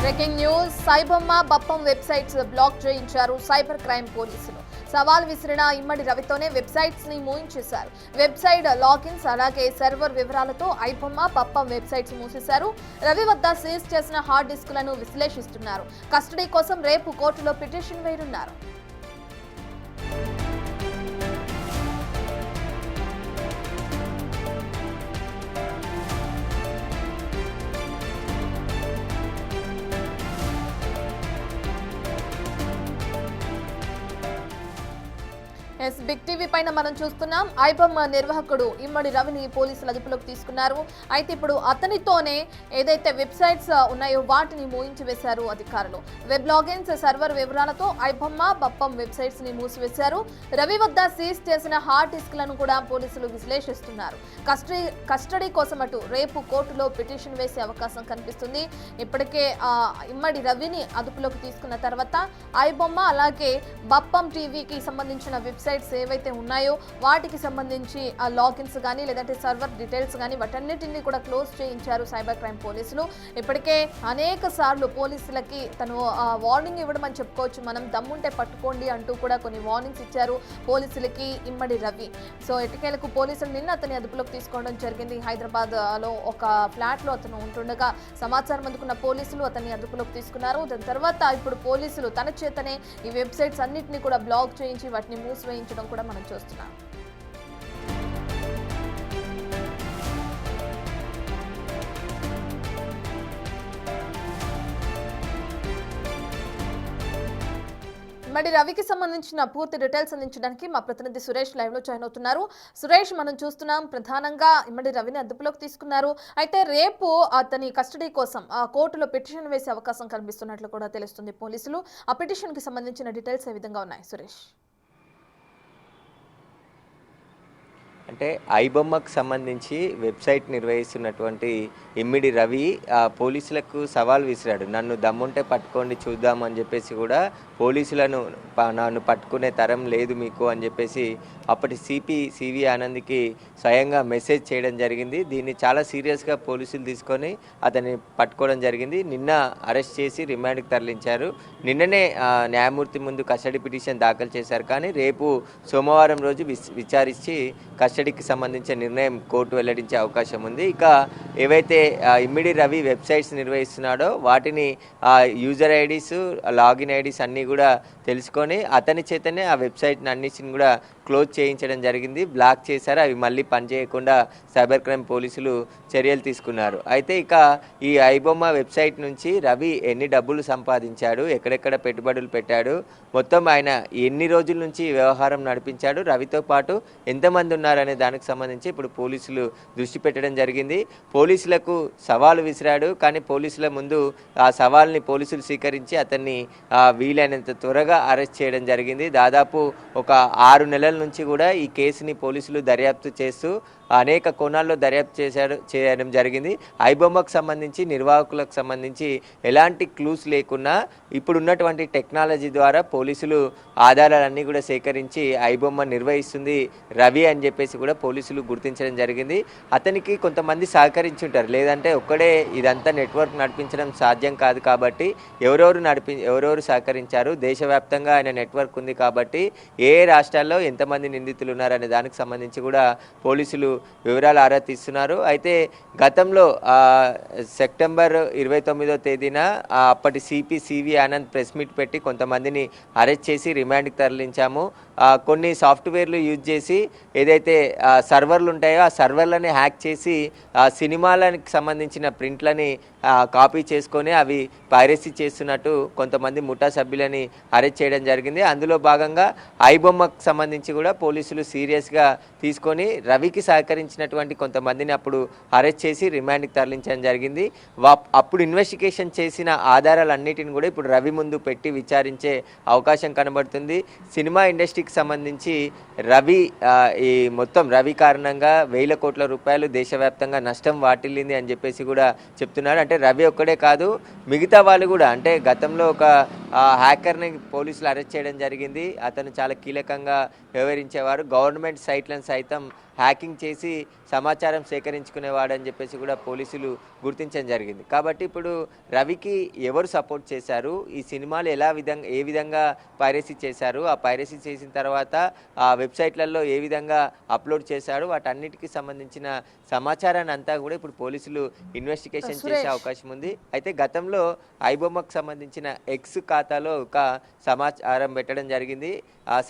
Breaking news సైబమ్మ బప్పం websites block చేయించారు సైబర్ క్రైమ్ పోలీసులు. సవాల్ విసిరిన ఇమ్మడి రవితోనే వెబ్సైట్స్ ని మూయించేశారు. వెబ్సైట్ లాగిన్స్ అలాగే సర్వర్ వివరాలతో ఐబొమ్మ బప్పం వెబ్సైట్స్ మూసేశారు. రవి వద్ద సీజ్ చేసిన హార్డ్ డిస్కులను విశ్లేషిస్తున్నారు. కస్టడీ కోసం రేపు కోర్టులో పిటిషన్ వేయనున్నారు. బిగ్ టీవీ పైన మనం చూస్తున్నాం. ఐబొమ్మ నిర్వాహకుడు ఇమ్మడి రవిని పోలీసులు అదుపులోకి తీసుకున్నారు. అయితే ఇప్పుడు అతనితోనే ఏదైతే వెబ్సైట్స్ ఉన్నాయో వాటిని మూయించి వేశారు అధికారులు. వెబ్ లాగిన్స్ సర్వర్ వివరాలతో ఐబొమ్మ బప్పం వెబ్సైట్స్ ని మూసివేశారు. రవి వద్ద సీజ్ చేసిన హార్డ్ డిస్క్లను కూడా పోలీసులు విశ్లేషిస్తున్నారు. కస్టడీ కోసం అటు రేపు కోర్టులో పిటిషన్ వేసే అవకాశం కనిపిస్తుంది. ఇప్పటికే ఇమ్మడి రవిని అదుపులోకి తీసుకున్న తర్వాత ఐబొమ్మ అలాగే బప్పం టీవీకి సంబంధించిన వెబ్సైట్స్ ఏవైతే ఉన్నాయో వాటికి సంబంధించి ఆ లాగిన్స్ కానీ లేదంటే సర్వర్ డీటెయిల్స్ కానీ వాటన్నిటిని కూడా క్లోజ్ చేయించారు సైబర్ క్రైమ్ పోలీసులు. ఇప్పటికే అనేక సార్లు పోలీసులకి తను వార్నింగ్ ఇవ్వడం అని చెప్పుకోవచ్చు. మనం దమ్ముంటే పట్టుకోండి అంటూ కూడా కొన్ని వార్నింగ్స్ ఇచ్చారు పోలీసులకి ఇమ్మడి రవి. సో ఎటుకేలకు పోలీసులు నిన్న అతని అదుపులోకి తీసుకోవడం జరిగింది. హైదరాబాద్ లో ఒక ఫ్లాట్ లో అతను ఉంటుండగా సమాచారం అందుకున్న పోలీసులు అతన్ని అదుపులోకి తీసుకున్నారు. దాని తర్వాత ఇప్పుడు పోలీసులు తన చేతనే ఈ వెబ్సైట్స్ అన్నిటిని కూడా బ్లాక్ చేయించి వాటిని మూసివేయించడం కూడా మనం చూస్తున్నాం. మరి రవికి సంబంధించిన పూర్తి డీటెయిల్స్ అందించడానికి మా ప్రతినిధి సురేష్ లైవ్ లో జాయిన్ అవుతున్నారు. సురేష్, మనం చూస్తున్నాం ప్రధానంగా ఇమ్మడి రవిని అదుపులోకి తీసుకున్నారు. అయితే రేపు అతని కస్టడీ కోసం కోర్టులో పిటిషన్ వేసే అవకాశం కనిపిస్తున్నట్లు కూడా తెలుస్తుంది పోలీసులు. ఆ పిటిషన్ కి సంబంధించిన డీటెయిల్స్ ఏ విధంగా ఉన్నాయి సురేష్? అంటే ఐబొమ్మకు సంబంధించి వెబ్సైట్ నిర్వహిస్తున్నటువంటి ఇమ్మిడి రవి పోలీసులకు సవాల్ విసిరాడు. నన్ను దమ్ముంటే పట్టుకోండి చూద్దాం అని చెప్పేసి కూడా పోలీసులను నన్ను పట్టుకునే తరం లేదు మీకు అని చెప్పేసి అప్పటి సివి ఆనంద్కి స్వయంగా మెసేజ్ చేయడం జరిగింది. దీన్ని చాలా సీరియస్గా పోలీసులు తీసుకొని అతన్ని పట్టుకోవడం జరిగింది. నిన్న అరెస్ట్ చేసి రిమాండ్కి తరలించారు. నిన్ననే న్యాయమూర్తి ముందు కస్టడీ పిటిషన్ దాఖలు చేశారు. కానీ రేపు సోమవారం రోజు విచారించి కస్టడీకి సంబంధించిన నిర్ణయం కోర్టు వెల్లడించే అవకాశం ఉంది. ఇక ఏవైతే ఇమ్మిడి రవి వెబ్సైట్స్ నిర్వహిస్తున్నాడో వాటిని యూజర్ ఐడీస్ లాగిన్ ఐడీస్ అన్నీ కూడా తెలుసుకొని అతని చేతనే ఆ వెబ్సైట్ని అన్నిటిని కూడా క్లోజ్ చేయించడం జరిగింది. బ్లాక్ చేశారు. అవి మళ్ళీ పనిచేయకుండా సైబర్ క్రైమ్ పోలీసులు చర్యలు తీసుకున్నారు. అయితే ఇక ఈ ఐబొమ్మ వెబ్సైట్ నుంచి రవి ఎన్ని డబ్బులు సంపాదించాడు, ఎక్కడెక్కడ పెట్టుబడులు పెట్టాడు, మొత్తం ఆయన ఎన్ని రోజుల నుంచి వ్యవహారం నడిపించాడు, రవితో పాటు ఎంతమంది ఉన్నారనే దానికి సంబంధించి ఇప్పుడు పోలీసులు దృష్టి పెట్టడం జరిగింది. పోలీసులకు సవాలు విసిరాడు. కానీ పోలీసుల ముందు ఆ సవాల్ని పోలీసులు స్వీకరించి అతన్ని వీలైనంత త్వరగా అరెస్ట్ చేయడం జరిగింది. దాదాపు ఒక 6 నెలల నుంచి కూడా ఈ కేసుని పోలీసులు దర్యాప్తు చేస్తూ అనేక కోణాల్లో దర్యాప్తు చేయడం జరిగింది. ఐబొమ్మకు సంబంధించి నిర్వాహకులకు సంబంధించి ఎలాంటి క్లూస్ లేకున్నా ఇప్పుడు ఉన్నటువంటి టెక్నాలజీ ద్వారా పోలీసులు ఆధారాలన్నీ కూడా సేకరించి ఐబొమ్మ నిర్వహిస్తుంది రవి అని చెప్పేసి కూడా పోలీసులు గుర్తించడం జరిగింది. అతనికి కొంతమంది సహకరించి ఉంటారు. లేదంటే ఒక్కడే ఇదంతా నెట్వర్క్ నడిపించడం సాధ్యం కాదు. కాబట్టి ఎవరెవరు సహకరించారు, దేశవ్యాప్తంగా ఆయన నెట్వర్క్ ఉంది కాబట్టి ఏ రాష్ట్రాల్లో ఎంతమంది నిందితులు ఉన్నారనే దానికి సంబంధించి కూడా పోలీసులు వివరాలు ఆరా తీస్తున్నారు. అయితే గతంలో సెప్టెంబర్ 29వ తేదీన అప్పటి సివి ఆనంద్ ప్రెస్ మీట్ పెట్టి కొంతమందిని అరెస్ట్ చేసి రిమాండ్కి తరలించాము. కొన్ని సాఫ్ట్వేర్లు యూజ్ చేసి ఏదైతే సర్వర్లు ఉంటాయో ఆ సర్వర్లని హ్యాక్ చేసి సినిమాలకు సంబంధించిన ప్రింట్లని కాపీ చేసుకొని అవి పైరసీ చేస్తున్నట్టు కొంతమంది ముఠా సభ్యులని అరెస్ట్ చేయడం జరిగింది. అందులో భాగంగా ఐబొమ్మకు సంబంధించి కూడా పోలీసులు సీరియస్గా తీసుకొని రవికి సహకరించినటువంటి కొంతమందిని అప్పుడు అరెస్ట్ చేసి రిమాండ్కి తరలించడం జరిగింది. అప్పుడు ఇన్వెస్టిగేషన్ చేసిన ఆధారాలన్నిటిని కూడా ఇప్పుడు రవి ముందు పెట్టి విచారించే అవకాశం కనబడుతుంది. సినిమా ఇండస్ట్రీకి సంబంధించి ఈ మొత్తం రవి కారణంగా 1000 కోట్ల రూపాయలు దేశవ్యాప్తంగా నష్టం వాటిల్లింది అని చెప్పేసి కూడా చెప్తున్నారు. అంటే రవి ఒక్కడే కాదు, మిగతా వాళ్ళు కూడా అంటే గతంలో ఒక హ్యాకర్ని పోలీసులు అరెస్ట్ చేయడం జరిగింది. అతను చాలా కీలకంగా వ్యవహరించేవారు. గవర్నమెంట్ సైట్లను సైతం హ్యాకింగ్ చేసి సమాచారం సేకరించుకునేవాడని చెప్పేసి కూడా పోలీసులు గుర్తించడం జరిగింది. కాబట్టి ఇప్పుడు రవికి ఎవరు సపోర్ట్ చేశారు, ఈ సినిమాలు ఏ విధంగా పైరసీ చేశారు, ఆ పైరసీ చేసిన తర్వాత ఆ వెబ్సైట్లలో ఏ విధంగా అప్లోడ్ చేశారు, వాటన్నిటికీ సంబంధించిన సమాచారాన్ని అంతా కూడా ఇప్పుడు పోలీసులు ఇన్వెస్టిగేషన్ చేసే అవకాశం ఉంది. అయితే గతంలో ఐబొమ్మకు సంబంధించిన ఎక్స్ ఖాతాలో ఒక సమాచారం పెట్టడం జరిగింది.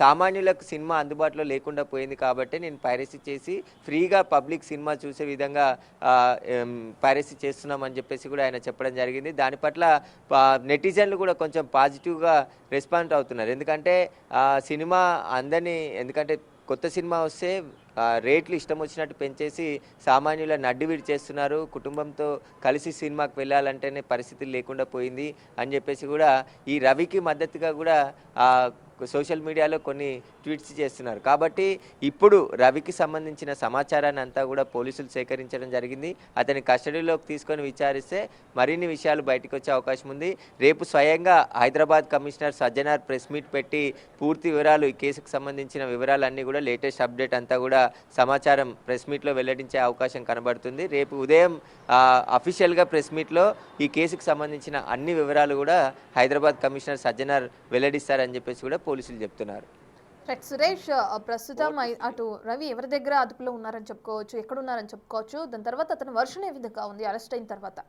సామాన్యులకు సినిమా అందుబాటులో లేకుండా పోయింది కాబట్టి నేను పైరసీ చేసి ఫ్రీగా పబ్లిక్ సినిమా చూసే విధంగా పైరసీ చేస్తున్నామని చెప్పేసి కూడా ఆయన చెప్పడం జరిగింది. దాని పట్ల నెటిజన్లు కూడా కొంచెం పాజిటివ్గా రెస్పాండ్ అవుతున్నారు. ఎందుకంటే సినిమా ఎందుకంటే కొత్త సినిమా వస్తే రేట్లు ఇష్టం వచ్చినట్టు పెంచేసి సామాన్యుల నడ్డి విడిచేస్తున్నారు. కుటుంబంతో కలిసి సినిమాకి వెళ్ళాలంటేనే పరిస్థితి లేకుండా పోయింది అని చెప్పేసి కూడా ఈ రవికి మద్దతుగా కూడా సోషల్ మీడియాలో కొన్ని ట్వీట్స్ చేస్తున్నారు. కాబట్టి ఇప్పుడు రవికి సంబంధించిన సమాచారాన్ని అంతా కూడా పోలీసులు సేకరించడం జరిగింది. అతని కస్టడీలోకి తీసుకొని విచారిస్తే మరిన్ని విషయాలు బయటకు వచ్చే అవకాశం ఉంది. రేపు స్వయంగా Hyderabad commissioner Sajjanar press meet పెట్టి పూర్తి వివరాలు, ఈ కేసుకు సంబంధించిన వివరాలన్నీ కూడా లేటెస్ట్ అప్డేట్ అంతా కూడా సమాచారం ప్రెస్ మీట్లో వెల్లడించే అవకాశం కనబడుతుంది. రేపు ఉదయం అఫీషియల్గా ప్రెస్ మీట్లో ఈ కేసుకు సంబంధించిన అన్ని వివరాలు కూడా హైదరాబాద్ కమిషనర్ సజ్జనార్ వెల్లడిస్తారని చెప్పేసి కూడా పోలీసులు చెప్తున్నారు. రైట్ సురేష్, ప్రస్తుతం అటు రవి ఎవరి దగ్గర అదుపులో ఉన్నారని చెప్పుకోవచ్చు, ఎక్కడున్నారని చెప్పుకోవచ్చు, దాని తర్వాత అతని వర్షన్ ఏ విధంగా ఉంది అరెస్ట్ అయిన తర్వాత?